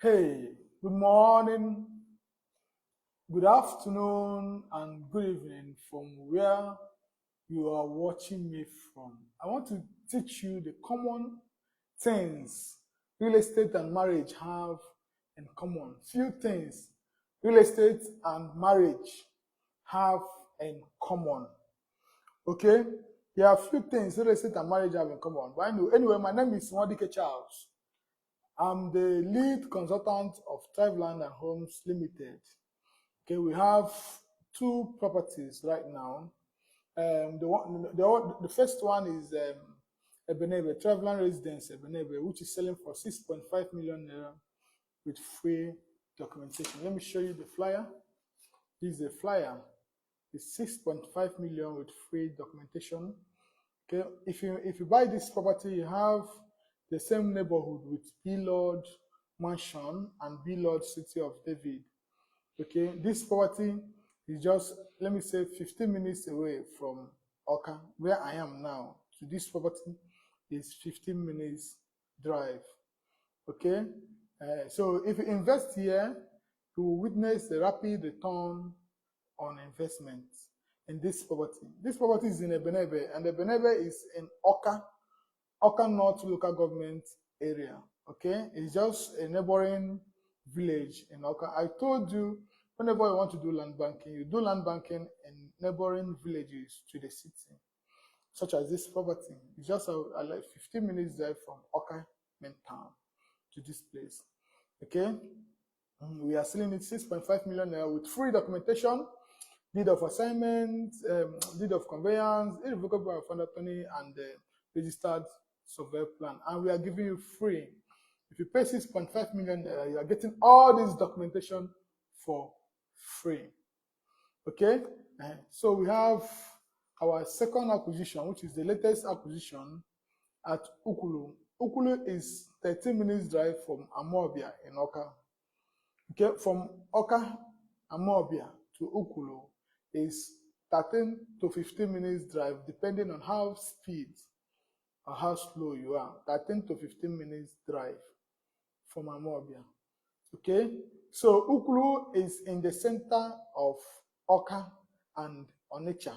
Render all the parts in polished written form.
Hey, good morning, good afternoon, and good evening from where you are watching me from. I want to teach you the common things real estate and marriage have in common. Few things real estate and marriage have in common. Okay? There are few things real estate and marriage have in common. But anyway, my name is Mwadike Charles. I'm the lead consultant of Tribeland and Homes Limited. Okay, we have two properties right now. The first one is Ebenebe, Tribeland Residence Ebenebe, which is selling for 6.5 million naira with free documentation. Let me show you the flyer. This is a flyer. It's 6.5 million with free documentation. Okay, if you buy this property, you have the same neighborhood with B-Lord Mansion and B-Lord City of David. Okay, this property is just, let me say, 15 minutes away from Oka, where I am now. To this property is 15 minutes drive. Okay, so if you invest here, you will witness a rapid return on investment in this property. This property is in Ebenebe, and Ebenebe is in Oka North local government area. Okay, it's just a neighboring village in Oka. I told you, whenever you want to do land banking, you do land banking in neighboring villages to the city, such as this property. It's just like 15 minutes drive from Oka main town to this place. Okay, we are selling it 6.5 million naira with free documentation, deed of assignment, deed of conveyance, irrevocable fund attorney, and registered survey plan. And we are giving you free. If you pay 6.5 million, you are getting all this documentation for free. Okay, so we have our second acquisition, which is the latest acquisition at Ukulu. Ukulu is 13 minutes drive from Amobia in Oka. Okay, from Oka, Amobia to Ukulu is 13 to 15 minutes drive, depending on how speed or how slow you are. 13 to 15 minutes drive from Amobia. Okay, so Ukulu is in the center of Oka and Onitsha.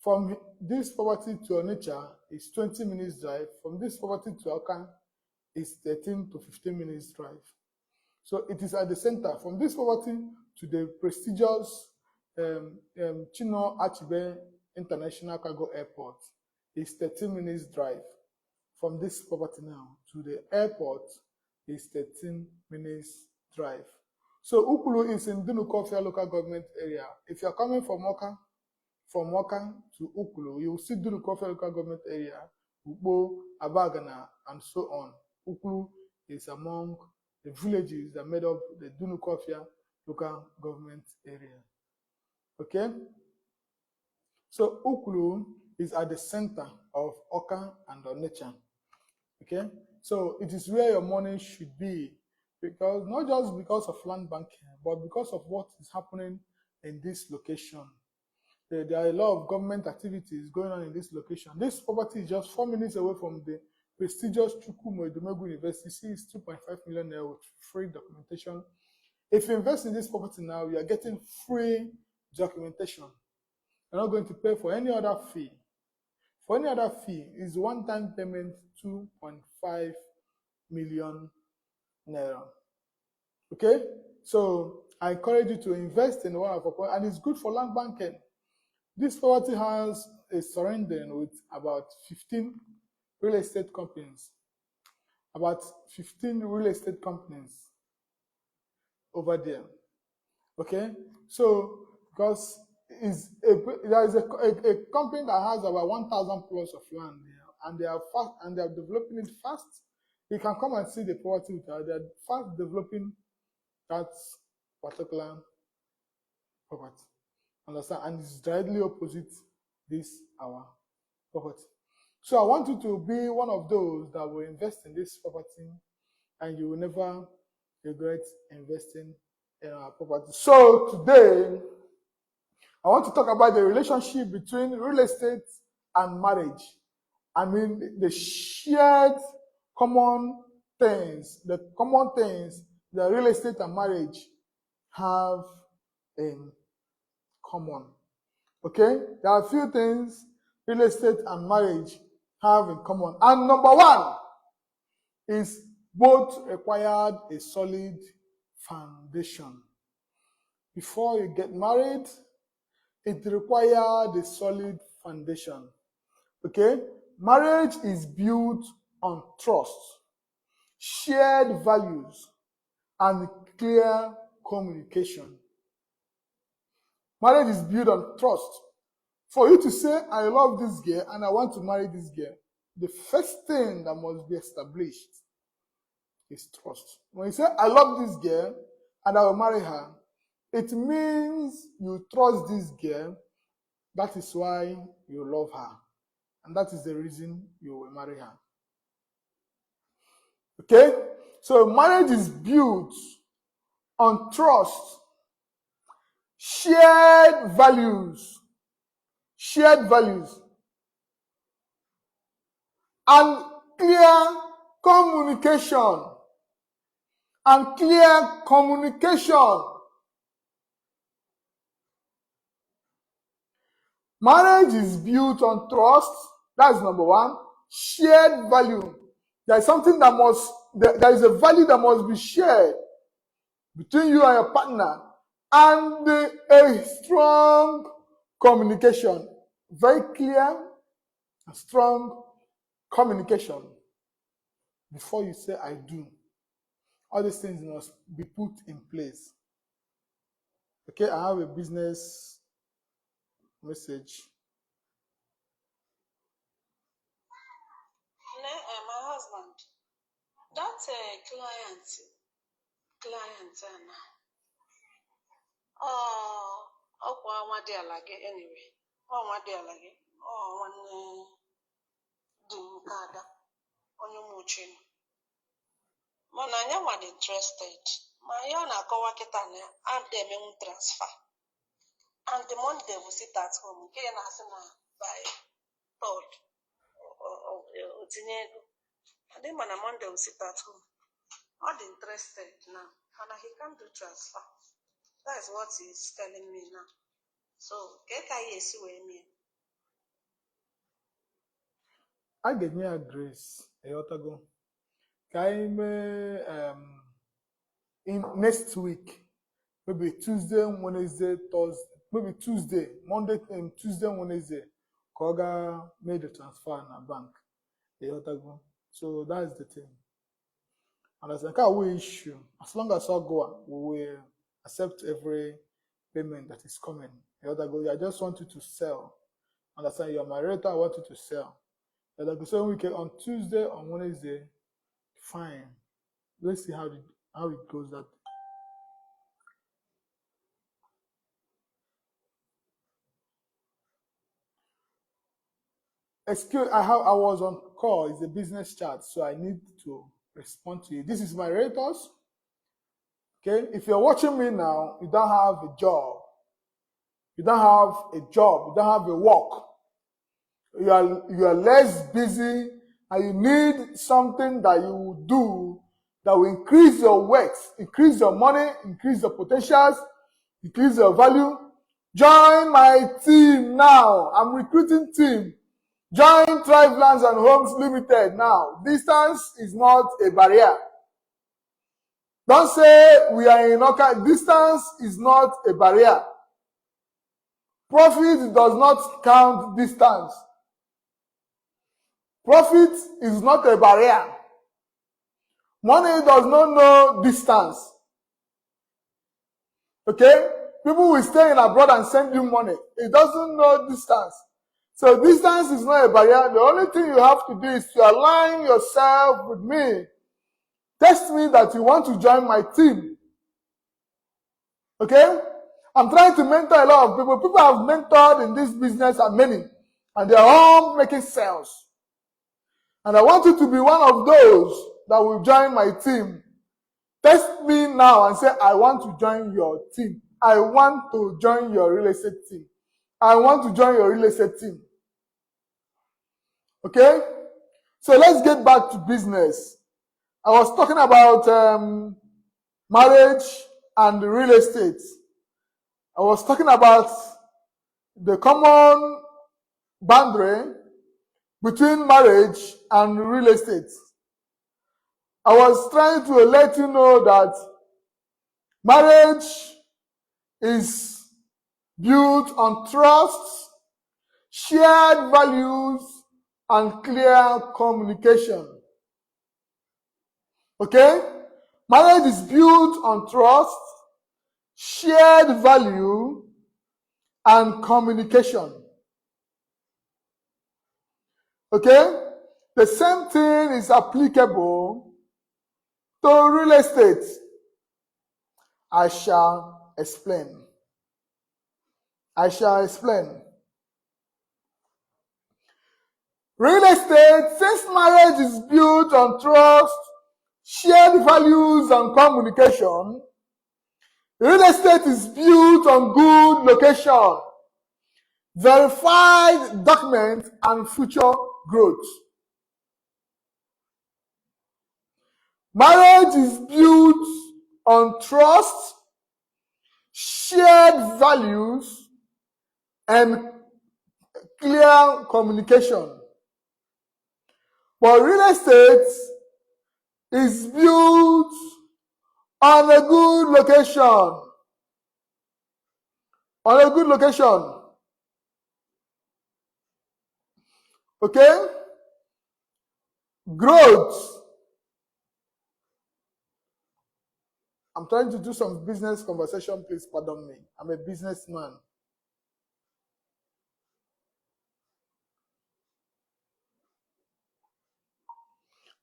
From this property to Onitsha is 20 minutes drive. From this property to Oka is 13 to 15 minutes drive. So it is at the center. From this property to the prestigious Chino Achebe International Cargo Airport is 13 minutes drive. From this property now to the airport is 13 minutes drive. So Ukulu is in Dunukofia local government area. If you are coming from Oka to Ukulu, you will see Dunukofia local government area, Ukbo, Abagana, and so on. Ukulu is among the villages that made up the Dunukofia local government area. Okay? So Ukulu is at the center of Oka and Onitsha. Okay? So it is where your money should be, because not just because of land banking, but because of what is happening in this location. There are a lot of government activities going on in this location. This property is just 4 minutes away from the prestigious Chukwuma Edumegu University. See, it's 2.5 million naira with free documentation. If you invest in this property now, you are getting free documentation. You're not going to pay for any other fee. For any other fee, is one-time payment 2.5 million naira. Okay? So I encourage you to invest in one of our properties, and it's good for land banking. This property has a surrounding with about 15 real estate companies. About 15 real estate companies over there. Okay? So, because there is a company that has about 1,000 plots of land there, and they are fast, and they are developing it fast. You can come and see the property. They are fast developing that particular property. Understand? And it's directly opposite this our property. So I want you to be one of those that will invest in this property, and you will never regret investing in our property. So today, I want to talk about the relationship between real estate and marriage. I mean, the shared common things the real estate and marriage have in common. Okay? There are a few things real estate and marriage have in common. And number one is both required a solid foundation. Before you get married, it required a solid foundation. Okay? Marriage is built on trust, shared values, and clear communication. Marriage is built on trust. For you to say, I love this girl and I want to marry this girl, the first thing that must be established is trust. When you say, I love this girl and I will marry her, it means you trust this girl. That is why you love her. And that is the reason you will marry her. Okay? So marriage is built on trust, shared values, and clear communication. Marriage is built on trust. That's number one. Shared value. There is a value that must be shared between you and your partner, and a strong communication. Very clear and strong communication. Before you say I do, all these things must be put in place. Okay, I have a business message. My husband, that client now. Ọkwa nwadịala gị anyway. Nwadịala gị. Nwanne di m nke Ada. Onye ụmụ Uchenna. Mana anyị nwa dị interested. Ma ihe ọ na-akọwa kịta na a ga-emenwu transfer. And the money they will sit at home. Nke ya na-asị na by third. Otinye ego. I think man Monday will sit at home. Not interested now. And he can't do transfer. That is what he's telling me now. So, I get me a grace. In next week, maybe Tuesday, Wednesday, Thursday, maybe Tuesday, Monday, and Tuesday, Wednesday, Koga made the transfer in a bank. So that's the thing. And as a we issue, as long as I go, we will accept every payment that is coming. I just want you to sell. Understand? You're my realtor, I want you to sell. So we can on Tuesday, on Wednesday, fine. Let's see how it goes. That excuse, I was on call. It's a business chat, so I need to respond to you. This is my realtors. Okay, if you're watching me now, you don't have a job. You don't have a job. You don't have a work. You are less busy, and you need something that you will do that will increase your wealth, increase your money, increase your potentials, increase your value. Join my team now. I'm recruiting team. Join Thrive Lands and Homes Limited now. Distance is not a barrier. Don't say we are in Oka. Distance is not a barrier. Profit does not count distance. Profit is not a barrier. Money does not know distance. Okay? People will stay in abroad and send you money. It doesn't know distance. So distance is not a barrier. The only thing you have to do is to align yourself with me. Text me that you want to join my team. Okay? I'm trying to mentor a lot of people. People have mentored in this business and many. And they're all making sales. And I want you to be one of those that will join my team. Text me now and say, I want to join your team. I want to join your real estate team. I want to join your real estate team. Okay? So let's get back to business. I was talking about marriage and real estate. I was talking about the common boundary between marriage and real estate. I was trying to let you know that marriage is built on trust, shared values, and clear communication. Okay? Marriage is built on trust, shared value, and communication. Okay? The same thing is applicable to real estate. I shall explain. Real estate, since marriage is built on trust, shared values, and communication, real estate is built on good location, verified document, and future growth. Marriage is built on trust, shared values, and clear communication. But real estate is built on a good location. Okay? Growth. I'm trying to do some business conversation, please pardon me. I'm a businessman.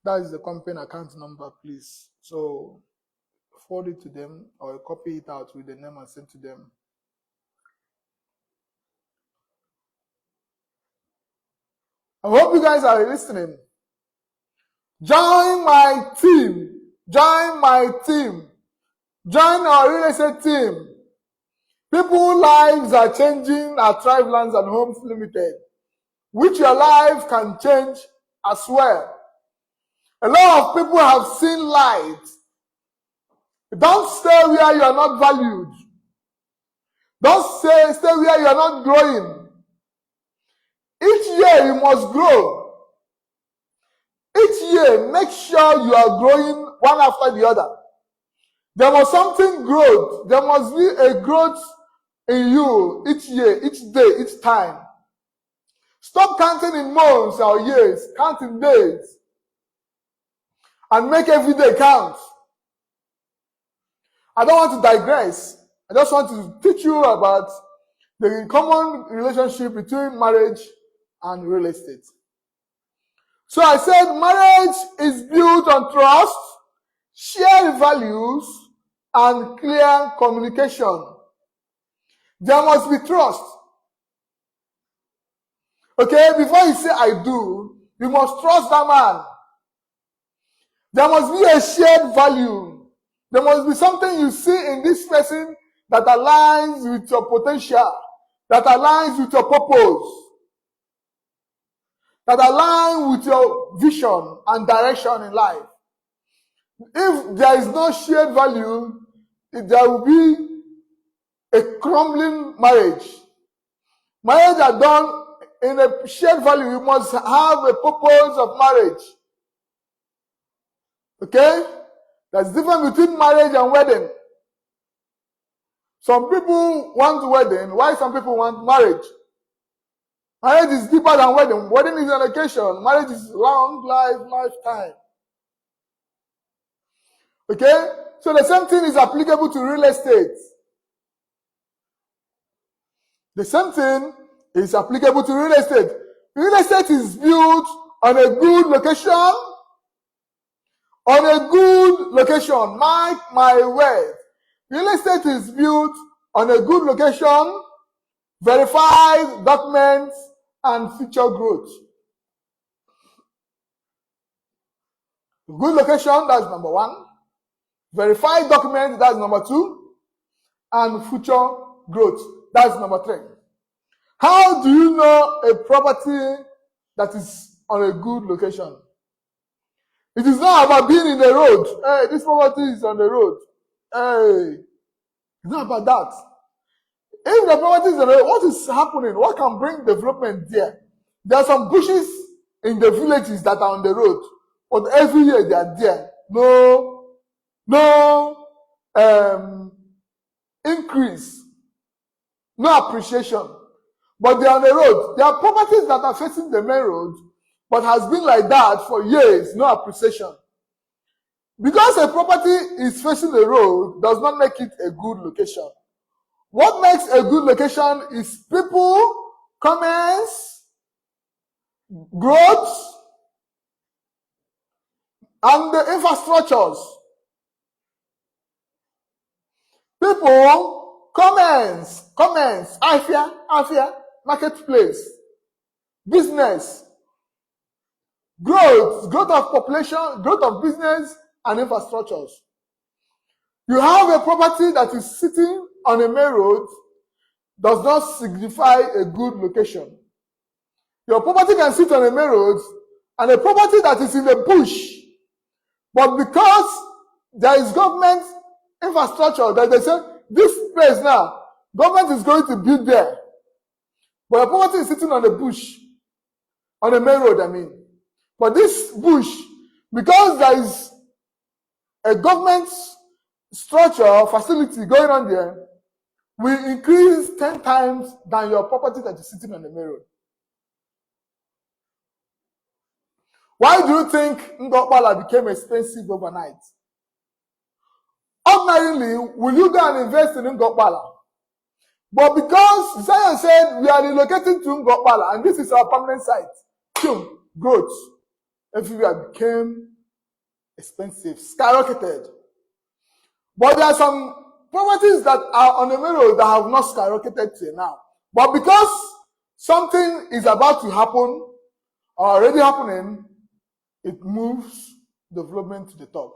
That is the company account number, please. So forward it to them or copy it out with the name and send to them. I hope you guys are listening. Join my team. Join our real estate team. People's lives are changing at Thrive Lands and Homes Limited, which your life can change as well. A lot of people have seen light. Don't stay where you are not valued. Don't stay where you are not growing. Each year you must grow. Each year, make sure you are growing one after the other. There must something grow. There must be a growth in you each year, each day, each time. Stop counting in months or years. Count in days. And make every day count. I don't want to digress. I just want to teach you about the common relationship between marriage and real estate. So I said marriage is built on trust, shared values, and clear communication. There must be trust. Okay, before you say I do, you must trust that man. There must be a shared value. There must be something you see in this person that aligns with your potential, that aligns with your purpose, that aligns with your vision and direction in life. If there is no shared value, there will be a crumbling marriage. Marriage are done in a shared value. You must have a purpose of marriage. Okay? There's difference between marriage and wedding. Some people want wedding, while some people want marriage. Marriage is deeper than wedding. Wedding is an occasion. Marriage is long lifetime. Okay? So the same thing is applicable to real estate. The same thing is applicable to real estate. Real estate is built on a good location. Mark my word. Real estate is built on a good location, verified documents, and future growth. Good location, that's number one. Verified documents, that's number two. And future growth, that's number three. How do you know a property that is on a good location? It is not about being in the road. Hey, this property is on the road. Hey, it's not about that. If the property is there, what is happening? What can bring development there? There are some bushes in the villages that are on the road, but every year they are there. No increase, no appreciation. But they are on the road. There are properties that are facing the main road, but has been like that for years, no appreciation. Because a property is facing the road does not make it a good location. What makes a good location is people, comments, growth, and the infrastructures. People, comments, Afia, marketplace, business, growth of population, growth of business, and infrastructures. You have a property that is sitting on a main road, does not signify a good location. Your property can sit on a main road, and a property that is in the bush, but because there is government infrastructure that they say, this place now, government is going to build there. But your property is sitting on the bush, on the main road, I mean. But this bush, because there is a government structure, facility going on there, will increase 10 times than your property that is sitting on the main road. Why do you think Ngokpala became expensive overnight? Ordinarily, will you go and invest in Ngokpala? But because Zion said we are relocating to Ngokpala and this is our permanent site, growth everywhere became expensive, skyrocketed. But there are some properties that are on the main road that have not skyrocketed till now. But because something is about to happen or already happening, it moves development to the top.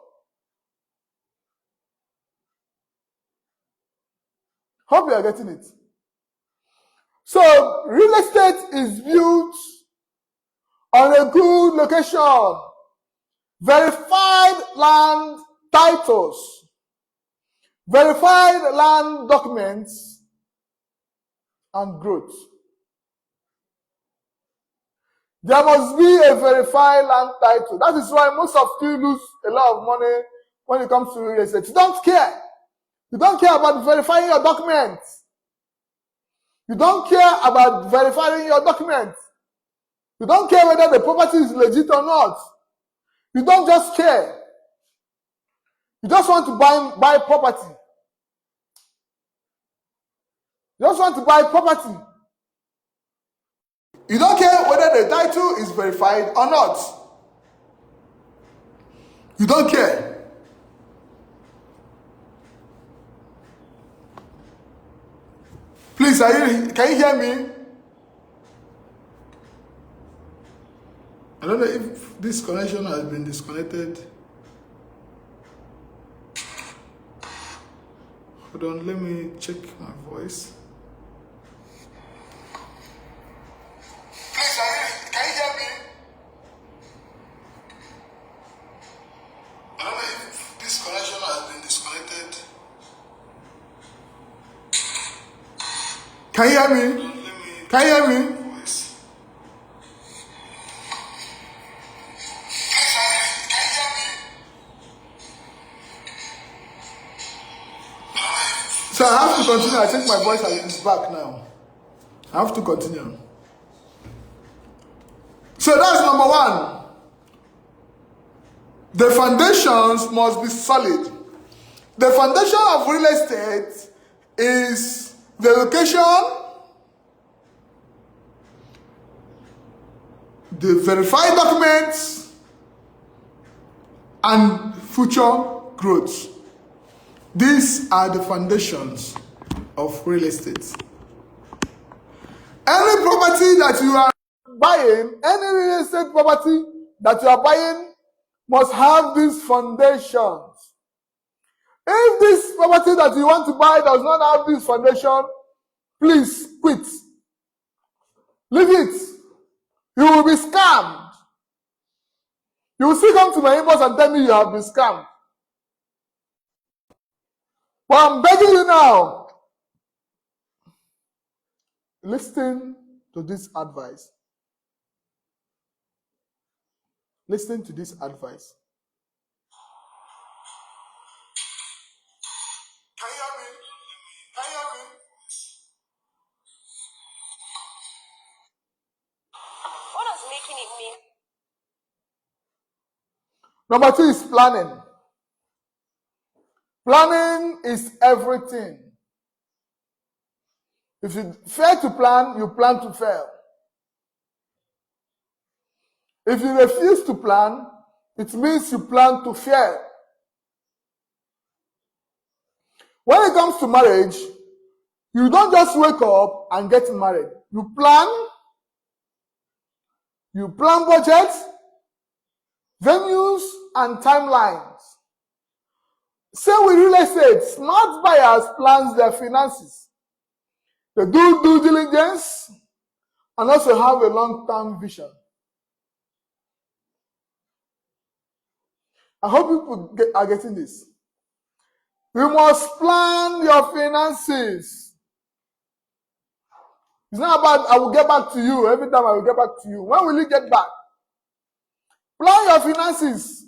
Hope you are getting it. So, real estate is built on a good location, verified land titles, verified land documents, and growth. There must be a verified land title. That is why most of you lose a lot of money when it comes to real estate. You don't care. You don't care about verifying your documents. You don't care about verifying your documents. You don't care whether the property is legit or not. You don't just care. You just want to buy property. You just want to buy property. You don't care whether the title is verified or not. You don't care. Please, can you hear me? I don't know if this connection has been disconnected. Hold on, let me check my voice. Please, can you hear me? I don't know if this connection has been disconnected. Can you hear me? Can you hear me? So I have to continue. I think my voice is back now. I have to continue. So that's number one. The foundations must be solid. The foundation of real estate is the location, the verified documents, and future growth. These are the foundations of real estate. Any property that you are buying, any real estate property that you are buying must have these foundations. If this property that you want to buy does not have this foundation, please quit. Leave it. You will be scammed. You will still come to my inbox and tell me you have been scammed. But I'm begging you now, listen to this advice. Listen to this advice. Can you hear me? Can you hear me? What does making it mean? Number 2 is planning. Planning is everything. If you fail to plan, you plan to fail. If you refuse to plan, it means you plan to fail. When it comes to marriage, you don't just wake up and get married. You plan budgets, venues, and timelines. Same with real estate. Smart buyers plan their finances. They do due diligence and also have a long-term vision. I hope people are getting this. You must plan your finances. It's not about I will get back to you every time I will get back to you. When will you get back? Plan your finances.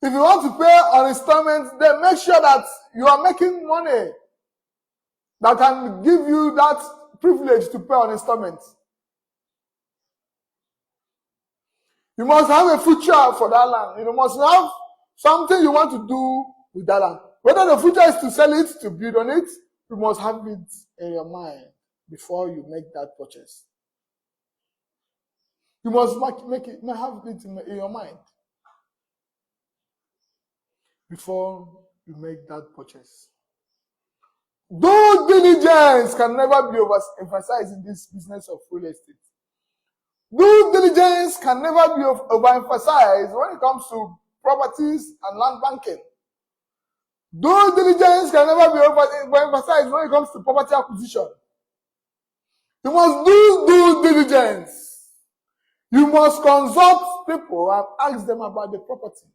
If you want to pay on installments, then make sure that you are making money that can give you that privilege to pay on installments. You must have a future for that land. You must have something you want to do with that land. Whether the future is to sell it, to build on it, you must have it in your mind before you make that purchase. You must have it in your mind before you make that purchase. Due diligence can never be overemphasized in this business of real estate. Due diligence can never be overemphasized when it comes to properties and land banking. Due diligence can never be overemphasized when it comes to property acquisition. You must do due diligence. You must consult people and ask them about the property.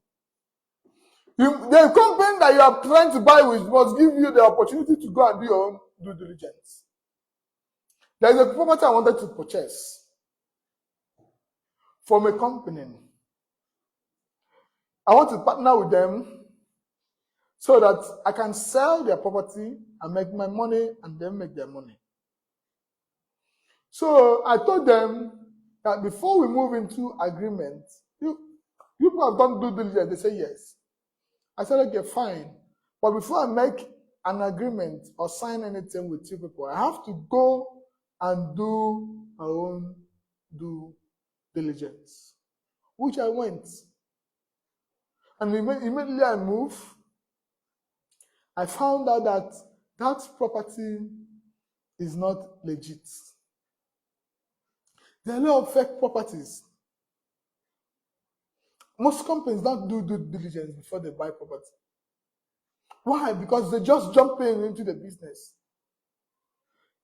The company that you are trying to buy with must give you the opportunity to go and do your own due diligence. There is a property I wanted to purchase from a company. I want to partner with them so that I can sell their property and make my money and them make their money. So I told them that before we move into agreement, you people have done due diligence. They say yes. I said, okay, fine. But before I make an agreement or sign anything with you people, I have to go and do my own due diligence, which I went. And immediately I moved, I found out that that property is not legit. There are a lot of fake properties. Most companies don't do due diligence before they buy property. Why? Because they just jump into the business.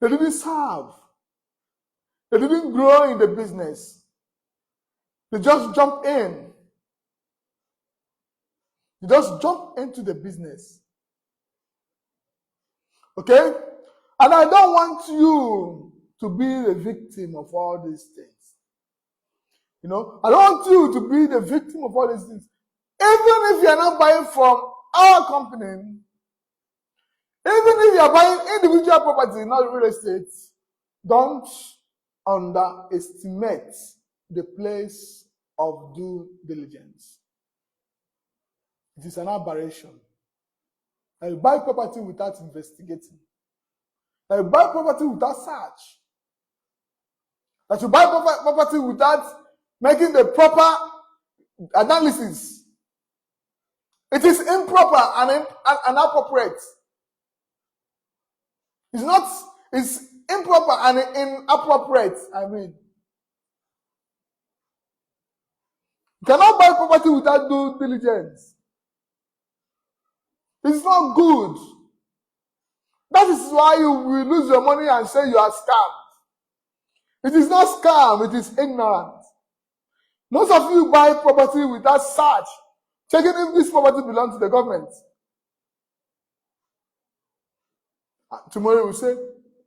They didn't serve. They didn't grow in the business. They just jump in. You just jump into the business. Okay? And I don't want you to be the victim of all these things. I don't want you to be the victim of all these things. Even if you're not buying from our company, even if you're buying individual property, not real estate, don't underestimate the place of due diligence. It is an aberration. That you buy property without investigating. That you buy property without search. That you buy property without making the proper analysis. It is improper and inappropriate. It's improper and inappropriate. You cannot buy property without due diligence. It's not good. That is why you will lose your money and say you are scammed. It is not scam, it is ignorant. Most of you buy property without search, checking if this property belongs to the government. Tomorrow you will say,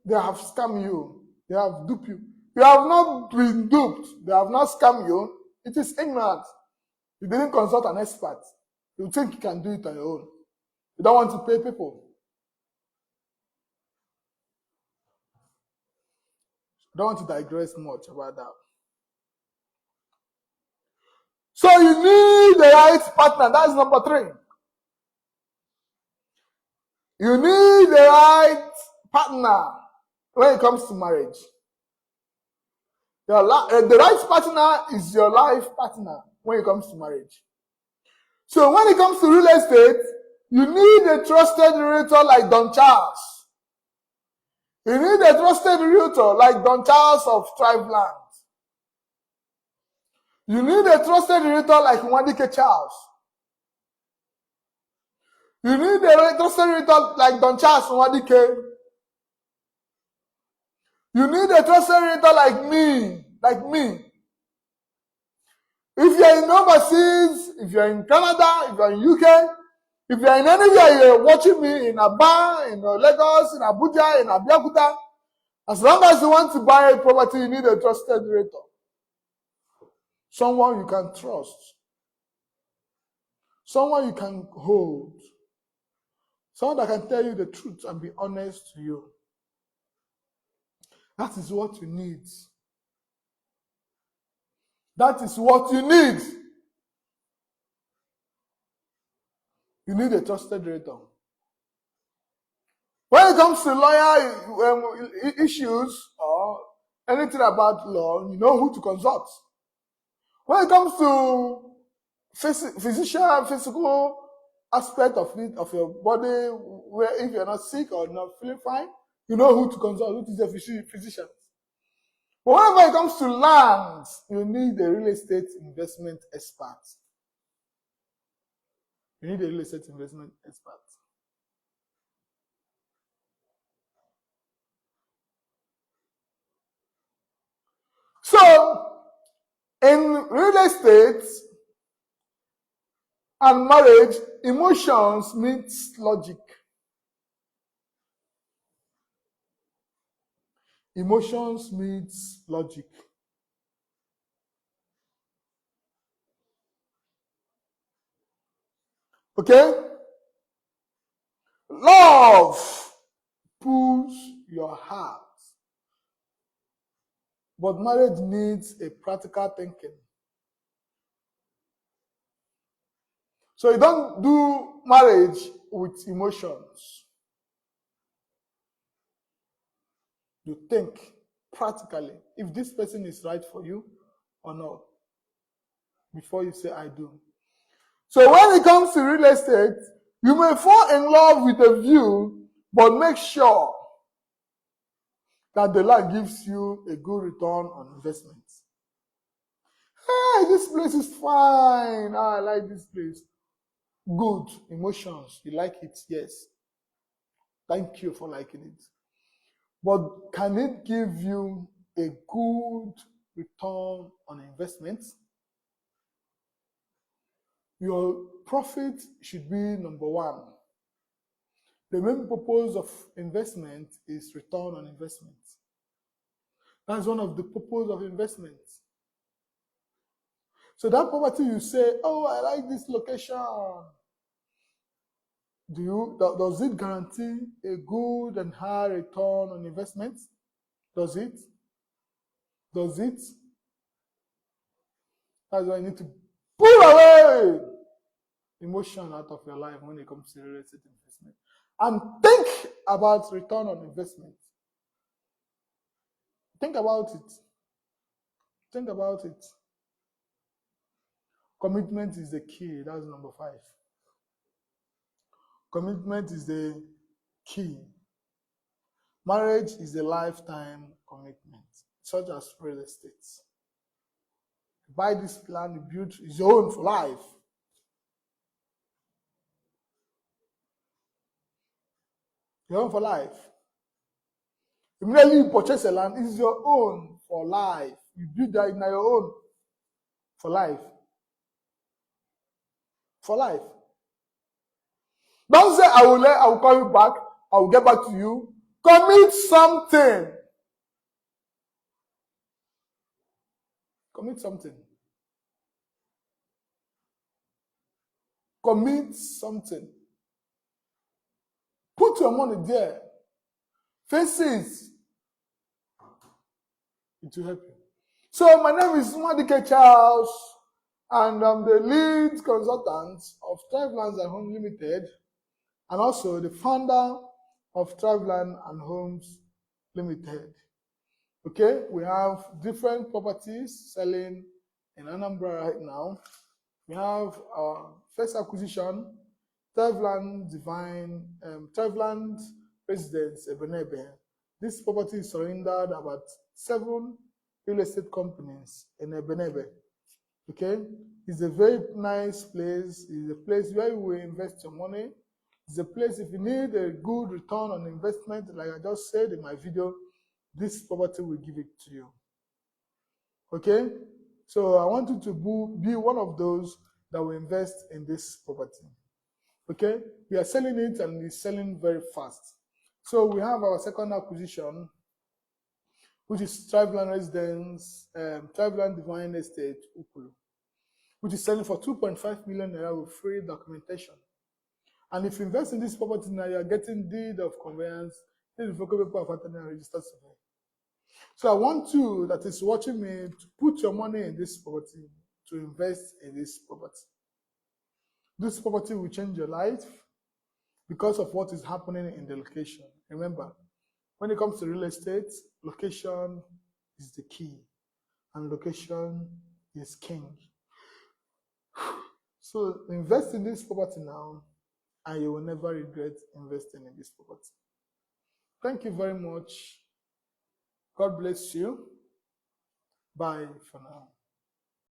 they have scammed you. They have duped you. You have not been duped. They have not scammed you. It is ignorant. You didn't consult an expert. You think you can do it on your own. You don't want to pay people. Don't want to digress much about that. So you need the right partner. That's number 3. You need the right partner when it comes to marriage. The right partner is your life partner when it comes to marriage. So when it comes to real estate, you need a trusted realtor like Don Charles. You need a trusted realtor like Don Charles of Tribeland. You need a trusted realtor like Wadike Charles. You need a trusted realtor like Don Charles Wadike. You need a trusted realtor like me. If you're in overseas, if you're in Canada, if you're in UK, if you're in anywhere you're watching me, in Aba, in Lagos, in Abuja, in Abeokuta, as long as you want to buy a property, you need a trusted realtor. Someone you can trust. Someone you can hold. Someone that can tell you the truth and be honest to you. That is what you need. That is what you need. You need a trusted realtor. When it comes to lawyer issues or anything about law, you know who to consult. When it comes to physical aspect of it, of your body, where if you're not sick or not feeling fine, you know who to consult, who is a physician. But whenever it comes to lands, you need a real estate investment expert. You need a real estate investment expert. So, in real estate and marriage, emotions meets logic. Emotions meets logic. Okay? Love pulls your heart. But marriage needs a practical thinking. So you don't do marriage with emotions. You think practically if this person is right for you or not before you say I do. So when it comes to real estate, you may fall in love with a view, but make sure that the land gives you a good return on investment. Hey, this place is fine. I like this place. Good. Emotions. You like it? Yes. Thank you for liking it. But can it give you a good return on investment? Your profit should be number 1. The main purpose of investment is return on investment. That's one of the purposes of investment. So that property you say, oh, I like this location. Does it guarantee a good and high return on investment? Does it? Does it? That's why you need to pull away emotion out of your life when it comes to real estate investment. And think about return on investment. Think about it. Think about it. Commitment is the key. That's number 5. Commitment is the key. Marriage is a lifetime commitment, such as real estate. You buy this land, you build, it's your own for life. Your own for life. Immediately you purchase a land, it's your own for life. You build that in your own for life. for life. Don't say, I will call you back, I will get back to you. Commit something. Commit something. Commit something. Put your money there. Face it. It will help you. So my name is Nwadike Charles, and I'm the lead consultant of Thrivelands and Homes Limited, and also the founder of Thriveland and Homes Limited. Okay, we have different properties selling in Anambra right now. We have our first acquisition, Thriveland Residence, Ebenebe. This property is surrendered about 7 real estate companies in Ebenebe. Okay, it's a very nice place. It's a place where you will invest your money. It's a place if you need a good return on investment, like I just said in my video, this property will give it to you. Okay, so I want you to be one of those that will invest in this property. Okay, we are selling it and it's selling very fast. So we have our second acquisition, which is Thriveland Residence, Thriveland Divine Estate, Ukulu, which is selling for 2.5 million naira with free documentation. And if you invest in this property now, you are getting deed of conveyance, deed of paper of attorney, and registered survey. So I want you that is watching me to put your money in this property, to invest in this property. This property will change your life because of what is happening in the location. Remember, when it comes to real estate, location is the key, and location is king. So invest in this property now, and you will never regret investing in this property. Thank you very much. God bless you. Bye for now.